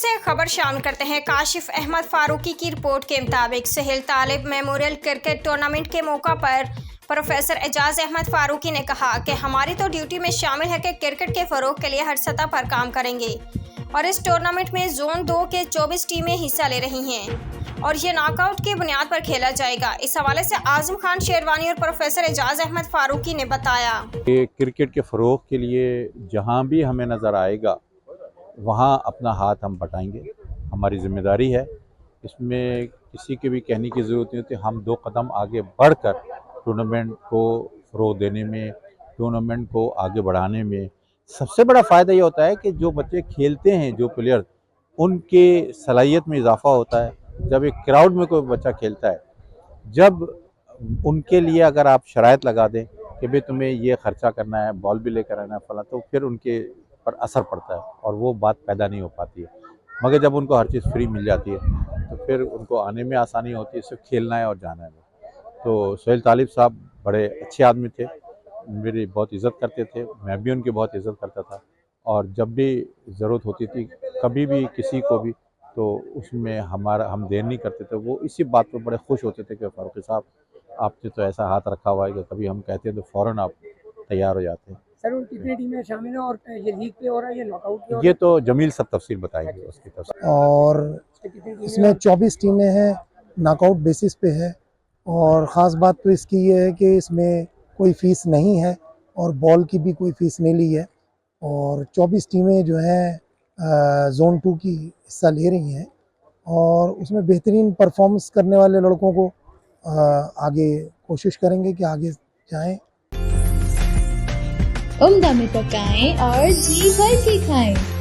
से खबर शामिल करते हैं। काशिफ अहमद फारूकी की रिपोर्ट के मुताबिक सुहेल तालिब मेमोरियल क्रिकेट टूर्नामेंट के मौका पर प्रोफेसर एजाज अहमद फारूकी ने कहा कि हमारी तो ड्यूटी में शामिल है कि क्रिकेट के फ़रोग के लिए हर सतह पर काम करेंगे और इस टूर्नामेंट में जोन 2 के 24 टीमें हिस्सा ले रही हैं और ये नॉकआउट की बुनियाद पर खेला जाएगा। इस हवाले से आजम खान शेरवानी और प्रोफेसर एजाज अहमद फारूकी ने बताया कि क्रिकेट के फ़रोग के लिए जहाँ भी हमें नज़र आएगा वहाँ अपना हाथ हम बटाएंगे। हमारी ज़िम्मेदारी है, इसमें किसी के भी कहने की ज़रूरत नहीं होती। हम 2 कदम आगे बढ़कर टूर्नामेंट को फ़रोग देने में, टूर्नामेंट को आगे बढ़ाने में सबसे बड़ा फ़ायदा ये होता है कि जो बच्चे खेलते हैं, जो प्लेयर, उनके सलाहियत में इजाफ़ा होता है। जब एक क्राउड में कोई बच्चा खेलता है, जब उनके लिए अगर आप शराइत लगा दें कि भाई तुम्हें ये ख़र्चा करना है, बॉल भी लेकर आना है फला, तो फिर उनके पर असर पड़ता है और वो बात पैदा नहीं हो पाती है। मगर जब उनको हर चीज़ फ्री मिल जाती है तो फिर उनको आने में आसानी होती है, सिर्फ खेलना है और जाना है। तो सुहेल तालिब साहब बड़े अच्छे आदमी थे, मेरी बहुत इज़्ज़त करते थे, मैं भी उनकी बहुत इज़्ज़त करता था और जब भी ज़रूरत होती थी कभी भी किसी को भी, तो उसमें हम देर नहीं करते थे। वो इसी बात पर बड़े खुश होते थे कि फारूकी साहब आपने तो ऐसा हाथ रखा हुआ है कि कभी हम कहते हैं तो फ़ौरन आप तैयार हो जाते हैं। सर उन कितनी टीमें शामिल हैं और ये लीग पे हो रहा है, ये नॉकआउट पे हो रहा ये तो जमील सब तफसील बताएंगे उसकी तफसील। और है? कितनी टीमें इसमें 24 टीमें हैं, नॉकआउट बेसिस पे है। और ख़ास बात तो इसकी ये है कि इसमें कोई फ़ीस नहीं है और बॉल की भी कोई फ़ीस नहीं ली है और 24 टीमें जो हैं जोन 2 की हिस्सा ले रही हैं और उसमें बेहतरीन परफॉर्मेंस करने वाले लड़कों को आगे कोशिश करेंगे कि आगे जाएं। उम्दा में पकाएं और जी भर के खाएं।